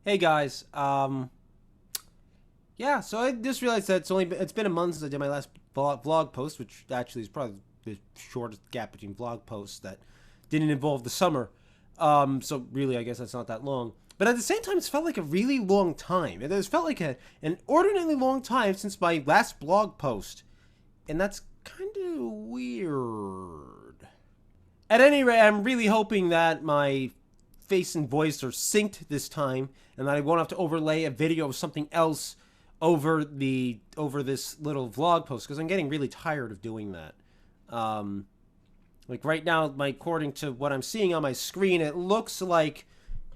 Hey guys, yeah, so I just realized that it's been a month since I did my last vlog post, which actually is probably the shortest gap between vlog posts that didn't involve the summer. So really, I guess that's not that long. But at the same time, it's felt like a really long time. It has felt like an inordinately long time since my last blog post, and that's kind of weird. At any rate, I'm really hoping that my face and voice are synced this time, and that I won't have to overlay a video of something else over this little vlog post, because I'm getting really tired of doing that. Like right now, according to what I'm seeing on my screen, it looks like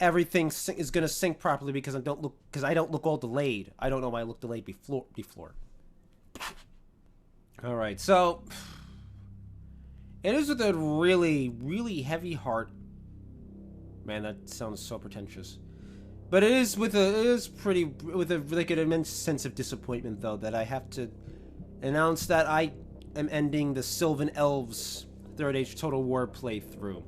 everything is gonna sync properly because I don't look all delayed. I don't know why I look delayed before. All right, so it is with a really, really heavy heart. Man, that sounds so pretentious. But it is with like an immense sense of disappointment, though, that I have to announce that I am ending the Sylvan Elves Third Age Total War playthrough.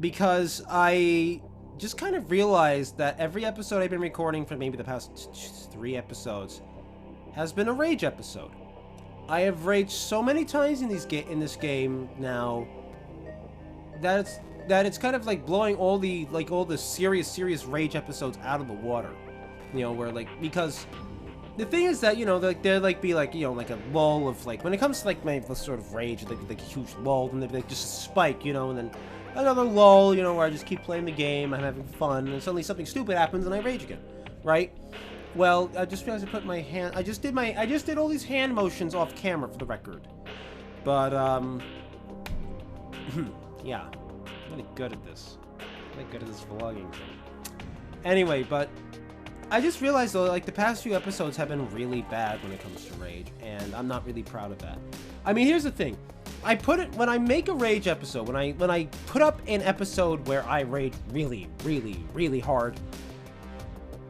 Because I just kind of realized that every episode I've been recording for maybe the past 3 episodes has been a rage episode. I have raged so many times in this game now that it's kind of like blowing all the serious rage episodes out of the water. You know, where because the thing is that, you know, there'd be you know, like a lull of when it comes to my sort of rage, like a huge lull, and there'd be just a spike, you know, and then another lull, you know, where I just keep playing the game, I'm having fun, and suddenly something stupid happens and I rage again, right? Well, I just realized I put my hand, I just did all these hand motions off camera for the record. But yeah, I'm really good at this. I'm really good at this vlogging thing. Anyway, but I just realized though, the past few episodes have been really bad when it comes to rage, and I'm not really proud of that. I mean, here's the thing. When I make a rage episode, when I put up an episode where I rage really, really, really hard,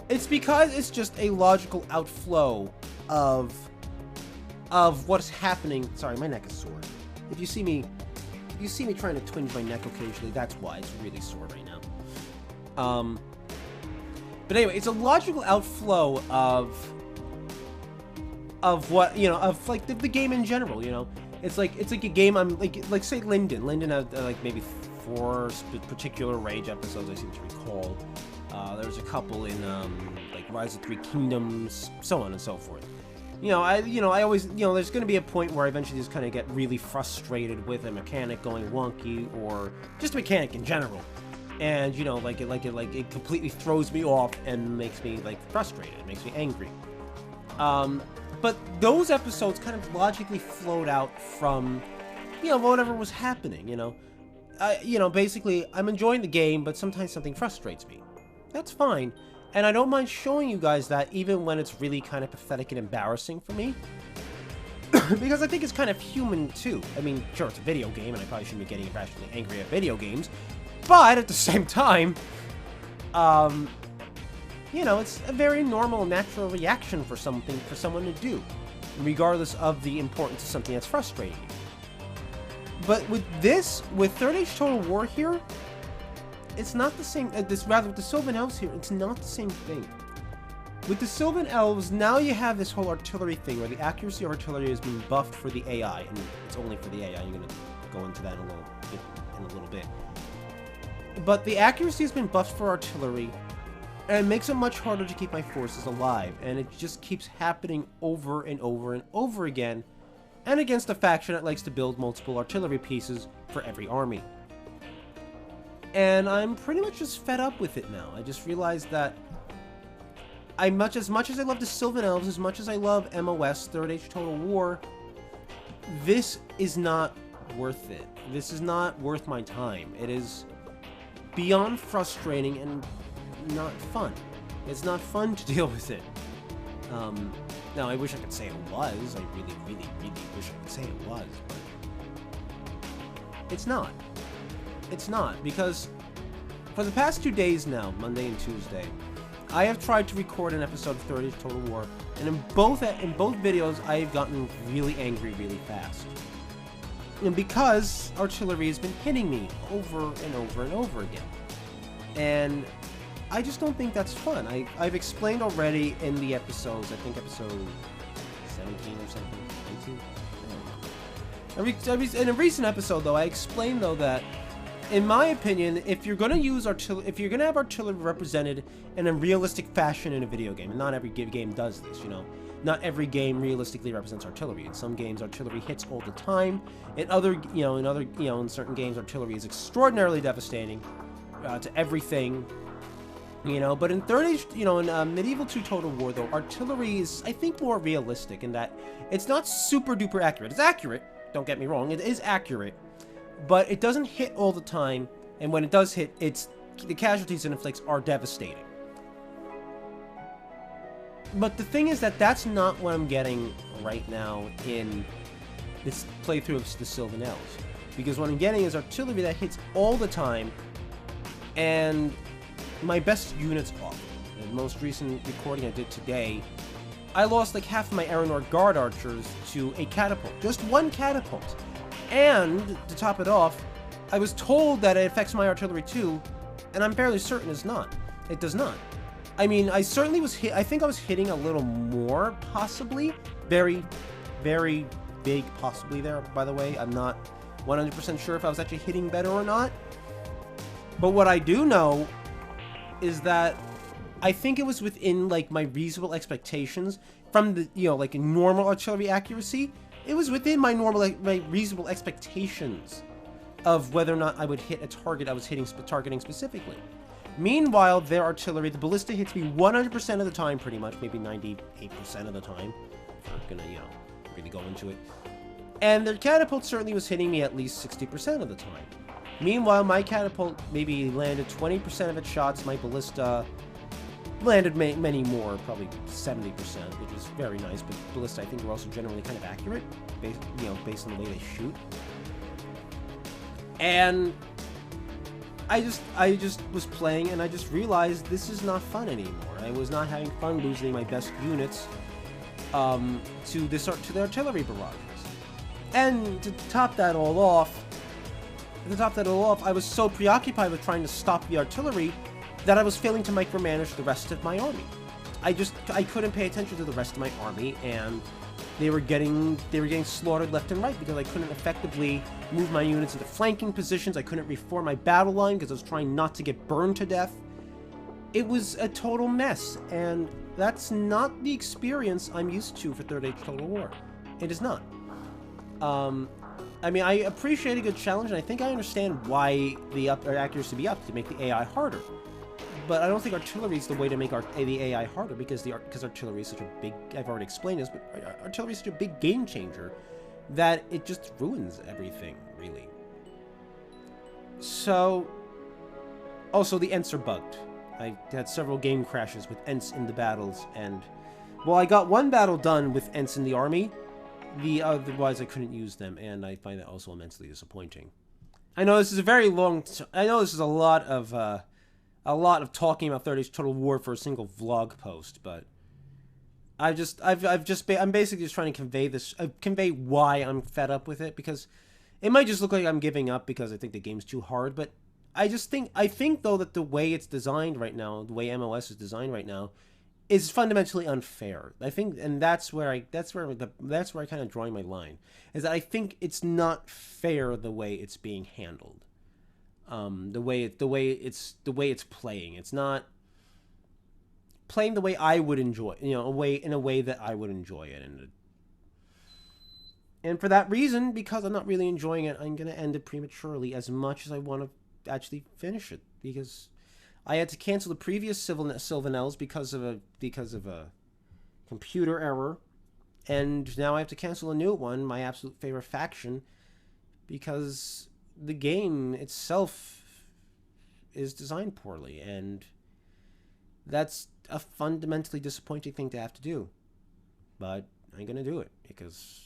it's because it's just a logical outflow of what's happening. Sorry, my neck is sore. If you see me trying to twinge my neck occasionally, that's why it's really sore right now. But anyway, it's a logical outflow of what, you know, of the game in general, you know. It's like a game I'm like say Linden. Linden had maybe 4 particular rage episodes I seem to recall. There was a couple in Rise of 3 Kingdoms, so on and so forth. I always, there's going to be a point where I eventually just kind of get really frustrated with a mechanic going wonky, or just a mechanic in general. And, it completely throws me off and makes me, frustrated. It makes me angry. But those episodes kind of logically flowed out from, whatever was happening, basically, I'm enjoying the game, but sometimes something frustrates me. That's fine. And I don't mind showing you guys that, even when it's really kind of pathetic and embarrassing for me. Because I think it's kind of human, too. I mean, sure, it's a video game, and I probably shouldn't be getting irrationally angry at video games. But, at the same time, it's a very normal, natural reaction for someone to do, regardless of the importance of something that's frustrating you. But with Third Age Total War here, it's not the same. With the Sylvan Elves here, it's not the same thing. With the Sylvan Elves, now you have this whole artillery thing, where the accuracy of artillery has been buffed for the AI, and it's only for the AI. I'm going to go into that in a little bit. But the accuracy has been buffed for artillery, and it makes it much harder to keep my forces alive, and it just keeps happening over and over and over again, and against a faction that likes to build multiple artillery pieces for every army. And I'm pretty much just fed up with it now. I just realized that as much as I love the Sylvan Elves, as much as I love MOS, Third Age Total War, this is not worth it. This is not worth my time. It is beyond frustrating and not fun. It's not fun to deal with it. Now, I wish I could say it was. I really, really, really wish I could say it was, but it's not. It's not, because for the past 2 days now, Monday and Tuesday, I have tried to record an episode of Third Age Total War, and in both videos, I have gotten really angry really fast. And because artillery has been hitting me over and over and over again. And I just don't think that's fun. I've explained already in the episodes, I think episode 17 or something, 18? In a recent episode, though, I explained, though, that, in my opinion, if you're going to use if you're going to have artillery represented in a realistic fashion in a video game, and not every game does this, you know, not every game realistically represents artillery. In some games, artillery hits all the time. In certain games, artillery is extraordinarily devastating to everything. You know, but in Medieval 2 Total War, though, artillery is, I think, more realistic in that it's not super duper accurate. It's accurate, don't get me wrong, it is accurate, but it doesn't hit all the time, and when it does hit, the casualties it inflicts are devastating. But the thing is that that's not what I'm getting right now in this playthrough of the Sylvanelles. Because what I'm getting is artillery that hits all the time, and my best units off. The most recent recording I did today, I lost like half of my Aranor Guard archers to a catapult. Just one catapult. And, to top it off, I was told that it affects my artillery too, and I'm fairly certain it's not. It does not. I mean, I certainly was I think I was hitting a little more, possibly. Very, very big possibly there, by the way. I'm not 100% sure if I was actually hitting better or not. But what I do know is that I think it was within, like, my reasonable expectations from the, like, normal artillery accuracy. It was within my reasonable expectations of whether or not I would hit a target I was targeting specifically. Meanwhile, their artillery, the ballista hits me 100% of the time, pretty much, maybe 98% of the time. If I'm gonna, really go into it. And their catapult certainly was hitting me at least 60% of the time. Meanwhile, my catapult maybe landed 20% of its shots. My ballista landed many more, probably 70%, which is very nice. But ballista, I think, were also generally kind of accurate, based on the way they shoot. And I just was playing, and I just realized this is not fun anymore. I was not having fun losing my best units to the artillery barrages. And to top that all off, I was so preoccupied with trying to stop the artillery that I was failing to micromanage the rest of my army. I couldn't pay attention to the rest of my army, and they were getting slaughtered left and right because I couldn't effectively move my units into flanking positions. I couldn't reform my battle line because I was trying not to get burned to death. It was a total mess, and that's not the experience I'm used to for Third Age Total War. It is not. I mean, I appreciate a good challenge, and I think I understand why the accuracy be up to make the AI harder. But I don't think artillery is the way to make the AI harder, because artillery is such a big, I've already explained this, but artillery is such a big game changer that it just ruins everything, really. So, also the Ents are bugged. I had several game crashes with Ents in the battles, and while I got one battle done with Ents in the army, otherwise I couldn't use them, and I find that also immensely disappointing. I know this is a very long, I know this is a lot of talking about Third Age Total War for a single vlog post, but I'm basically just trying to convey why I'm fed up with it, because it might just look like I'm giving up because I think the game's too hard, but I think though that the way it's designed right now, the way MOS is designed right now, is fundamentally unfair. I think, and that's where I kind of drawing my line, is that I think it's not fair the way it's being handled. The way it's playing. It's not playing the way I would enjoy, in a way that I would enjoy it. And for that reason, because I'm not really enjoying it, I'm gonna end it prematurely as much as I want to actually finish it, because I had to cancel the previous Sylvanelles because of a computer error, and now I have to cancel a new one, my absolute favorite faction, because the game itself is designed poorly, and that's a fundamentally disappointing thing to have to do. But I'm gonna do it, because,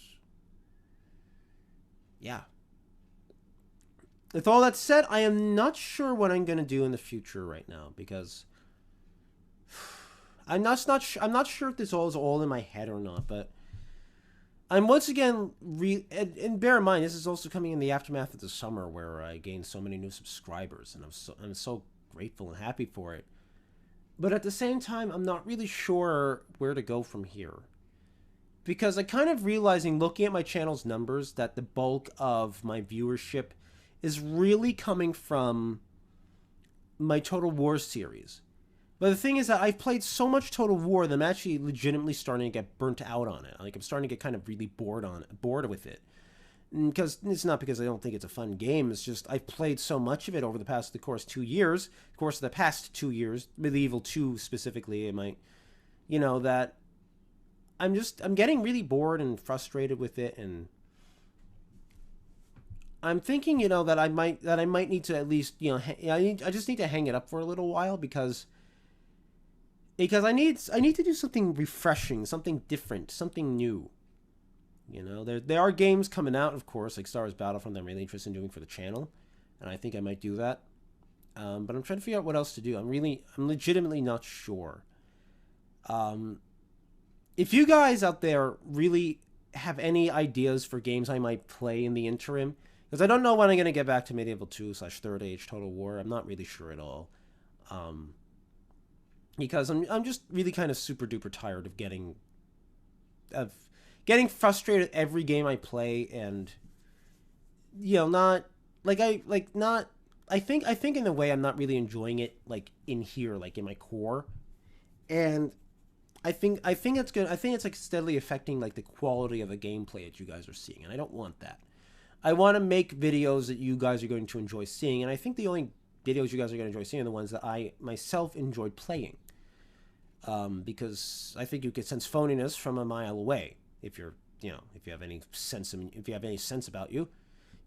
yeah. With all that said, I am not sure what I'm gonna do in the future right now, because I'm not sure if this is all in my head or not, but I'm once again, and bear in mind, this is also coming in the aftermath of the summer, where I gained so many new subscribers, and I'm so grateful and happy for it. But at the same time, I'm not really sure where to go from here. Because I kind of realizing, looking at my channel's numbers, that the bulk of my viewership is really coming from my Total War series. But the thing is that I've played so much Total War that I'm actually legitimately starting to get burnt out on it. Like, I'm starting to get kind of really bored with it. Because it's not because I don't think it's a fun game. It's just I've played so much of it over the course of 2 years. Of course, the past 2 years, Medieval 2 specifically, that I'm getting really bored and frustrated with it, and I'm thinking, that I might need to at least, I just need to hang it up for a little while because I need to do something refreshing, something different, something new. There are games coming out, of course, like Star Wars Battlefront that I'm really interested in doing for the channel, and I think I might do that. But I'm trying to figure out what else to do. I'm legitimately not sure. If you guys out there really have any ideas for games I might play in the interim, because I don't know when I'm going to get back to Medieval 2/Third Age Total War. I'm not really sure at all. Because I'm just really kind of super duper tired of getting frustrated every game I play, and I think in a way I'm not really enjoying it, like in here, like in my core, and I think it's good. I think it's like steadily affecting like the quality of the gameplay that you guys are seeing, and I don't want that. I want to make videos that you guys are going to enjoy seeing, and I think the only videos you guys are going to enjoy seeing are the ones that I myself enjoyed playing. Because I think you get sense phoniness from a mile away. If you have any sense about you,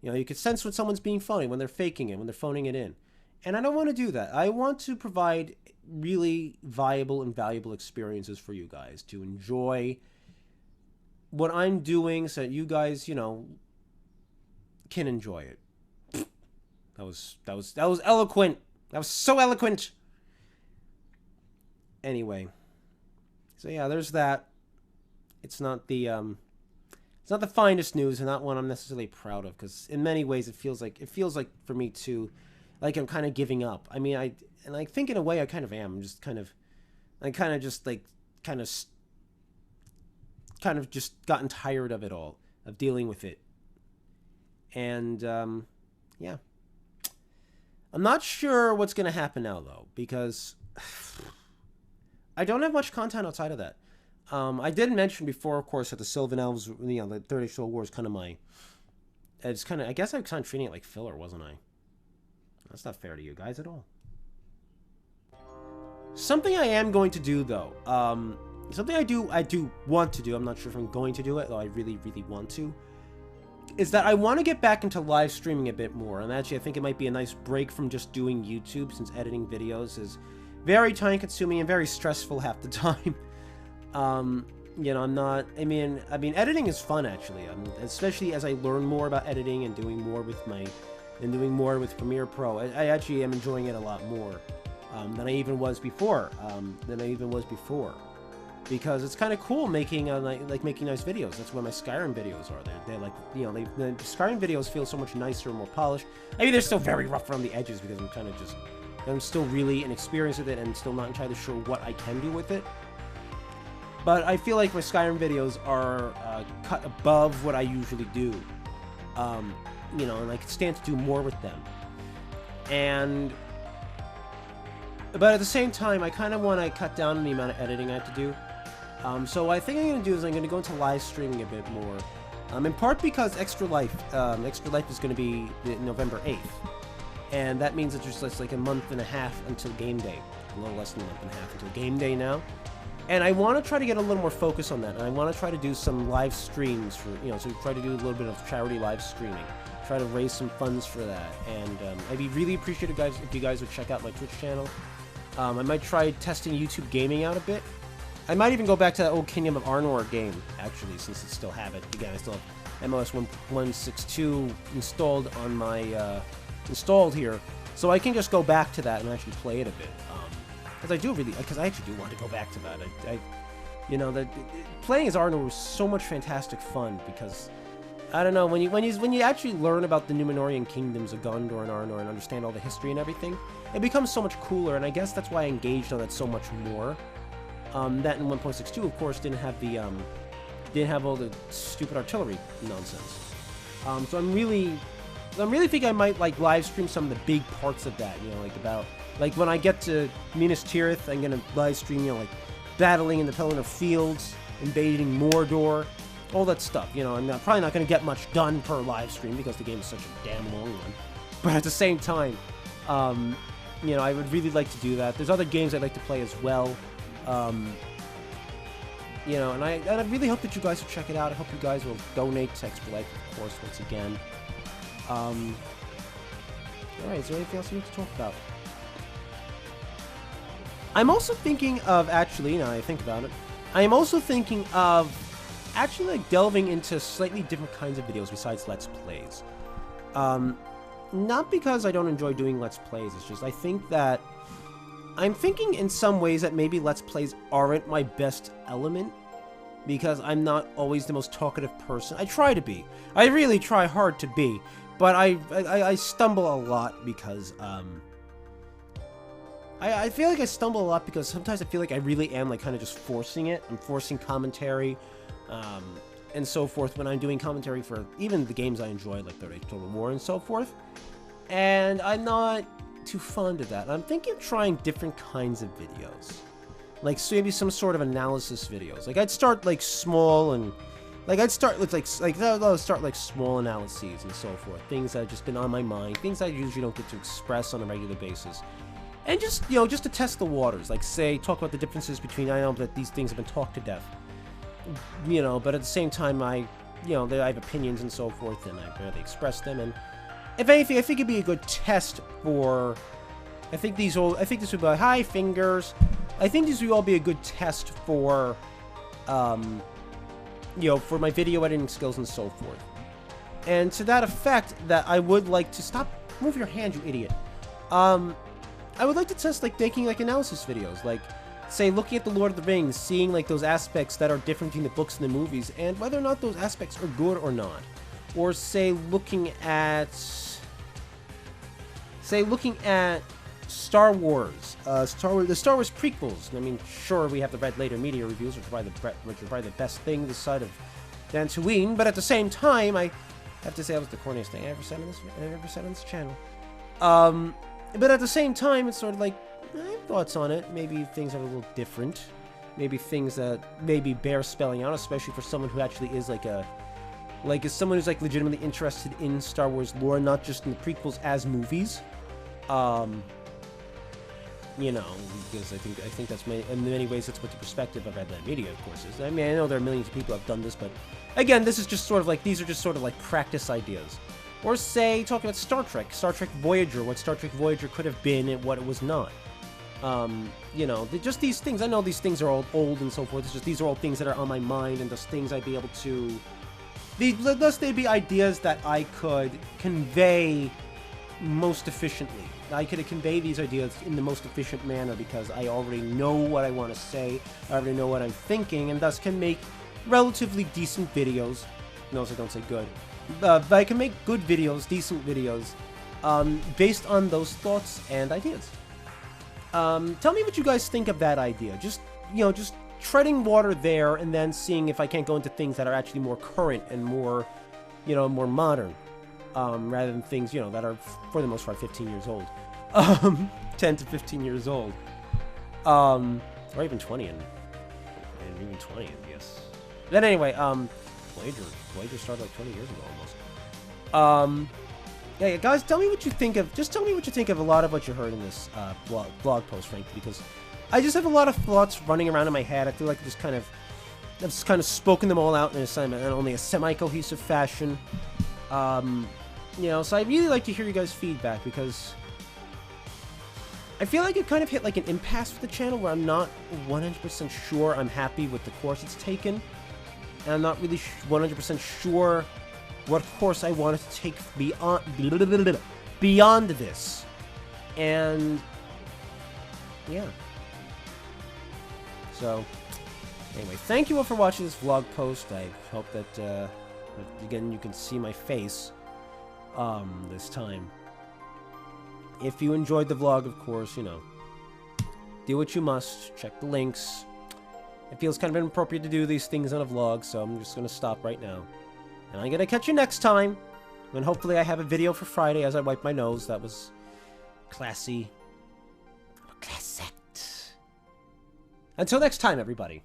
you could sense when someone's being phony, when they're faking it, when they're phoning it in. And I don't want to do that. I want to provide really viable and valuable experiences for you guys to enjoy what I'm doing so that you guys, can enjoy it. That was eloquent. That was so eloquent. Anyway, so yeah, there's that. It's not the finest news, and not one I'm necessarily proud of, because in many ways it feels like for me too, like I'm kind of giving up. I mean, I think in a way I kind of am. I'm just kind of just gotten tired of it all, of dealing with it, and yeah. I'm not sure what's gonna happen now though, because I don't have much content outside of that. I did mention before, of course, that the Sylvan Elves, the Third Age Total War is kind of I guess I was kind of treating it like filler, wasn't I? That's not fair to you guys at all. Something I am going to do, though, something I do want to do, I'm not sure if I'm going to do it, though I really, really want to, is that I want to get back into live streaming a bit more. And actually, I think it might be a nice break from just doing YouTube, since editing videos is very time-consuming and very stressful half the time. Editing is fun, actually. Especially as I learn more about editing and doing more with Premiere Pro. I actually am enjoying it a lot more than I even was before. Because it's kind of cool making making nice videos. That's why my Skyrim videos are. The Skyrim videos feel so much nicer and more polished. I mean, they're still very rough around the edges because I'm still really inexperienced with it and still not entirely sure what I can do with it. But I feel like my Skyrim videos are cut above what I usually do. And I can stand to do more with them. But at the same time, I kind of want to cut down on the amount of editing I have to do. So I think I'm going to do is I'm going to go into live streaming a bit more. In part because Extra Life is going to be November 8th. And that means it's just like a month and a half until game day. A little less than a month and a half until game day now. And I want to try to get a little more focus on that. And I want to try to do some live streams for, so try to do a little bit of charity live streaming. Try to raise some funds for that. And I'd be really appreciative, guys, if you guys would check out my Twitch channel. I might try testing YouTube gaming out a bit. I might even go back to that old Kingdom of Arnor game, actually, since I still have it. Again, I still have MOS 1.62 installed on my, installed here. So I can just go back to that and actually play it a bit. Because I actually do want to go back to that. Playing as Arnor was so much fantastic fun, because I don't know, when you actually learn about the Numenorian kingdoms of Gondor and Arnor and understand all the history and everything, it becomes so much cooler, and I guess that's why I engaged on it so much more. That in 1.62, of course, didn't have the, didn't have all the stupid artillery nonsense. So I'm really thinking I might, like, live stream some of the big parts of that, you know, like when I get to Minas Tirith, I'm gonna live stream, you know, like, battling in the Pelennor Fields, invading Mordor, all that stuff, you know. I'm probably not gonna get much done per live stream because the game is such a damn long one. But at the same time, you know, I would really like to do that. There's other games I'd like to play as well. You know, and I really hope that you guys will check it out. I hope you guys will donate to Extra Life, of course, once again. Alright, is there anything else we need to talk about? I'm also thinking of, actually, now I think about it, I am also thinking of actually, like, delving into slightly different kinds of videos besides Let's Plays. Not because I don't enjoy doing Let's Plays, it's just I think that I'm thinking in some ways that maybe Let's Plays aren't my best element, because I'm not always the most talkative person. I try to be. I really try hard to be, but I stumble a lot because, I feel like I stumble a lot because sometimes I feel like I really am, like, kind of just forcing it. I'm forcing commentary, and so forth when I'm doing commentary for even the games I enjoy, like Third Age Total War and so forth. And I'm not too fond of that. I'm thinking of trying different kinds of videos. Like, so maybe some sort of analysis videos. Like, I'd start, like, small and... Like, I'd start with, I'll start, like, small analyses and so forth. Things that have just been on my mind. Things I usually don't get to express on a regular basis. And just, you know, just to test the waters. Like, say, talk about the differences between... I know that these things have been talked to death. You know, but at the same time, I have opinions and so forth, and I barely express them. And if anything, I think it'd be a good test for... I think this would be... Hi, fingers! I think this would all be a good test for... you know, for my video editing skills and so forth. And to that effect, that I would like to... Stop! Move your hand, you idiot! I would like to test, like, making, like, analysis videos. Like, say, looking at The Lord of the Rings, seeing, like, those aspects that are different between the books and the movies, and whether or not those aspects are good or not. Or, say, looking at... Star Wars. The Star Wars prequels. I mean, sure, we have the Red Letter Media reviews, which are probably the best thing this side of Dantooine, but at the same time, I have to say that was the corniest thing I ever said on this channel. But at the same time, it's sort of like, I have thoughts on it. Maybe things are a little different. Maybe things that maybe bear spelling out, especially for someone who actually is is someone who's, like, legitimately interested in Star Wars lore, not just in the prequels as movies. You know, because I think that's in many ways that's what the perspective of Red Letter Media, of course, is. I mean, I know there are millions of people who have done this, but again, this is just sort of like, these are just sort of like practice ideas. Or say, talking about Star Trek Voyager, what Star Trek Voyager could have been and what it was not. You know, just these things. I know these things are all old and so forth. It's just these are all things that are on my mind, and those things I'd be able to... Thus, they'd be ideas that I could convey most efficiently. I could convey these ideas in the most efficient manner because I already know what I want to say, I already know what I'm thinking, and thus can make relatively decent videos. Notice I don't say good. But I can make good videos, decent videos, based on those thoughts and ideas. Tell me what you guys think of that idea. Just, you know, just treading water there and then seeing if I can't go into things that are actually more current and more, you know, more modern. Rather than things, you know, that are, for the most part, 15 years old. 10 to 15 years old. Or even 20, and even 20, I guess. Then anyway, Voyager started like 20 years ago, almost. Yeah, guys, tell me what you think of, just tell me what you think of a lot of what you heard in this, blog post, frankly, because I just have a lot of thoughts running around in my head. I feel like I've just kind of spoken them all out in only a semi-cohesive fashion. You know, so I'd really like to hear you guys' feedback, because I feel like it kind of hit like an impasse with the channel where I'm not 100% sure I'm happy with the course it's taken, and I'm not really 100% sure what course I wanted to take beyond this. And yeah. So anyway, thank you all for watching this vlog post. I hope that again you can see my face this time. if you enjoyed the vlog, of course, you know, do what you must. Check the links. It feels kind of inappropriate to do these things on a vlog, so I'm just going to stop right now. And I'm going to catch you next time, when hopefully I have a video for Friday as I wipe my nose. That was classy. I'm a class act. Until next time, everybody.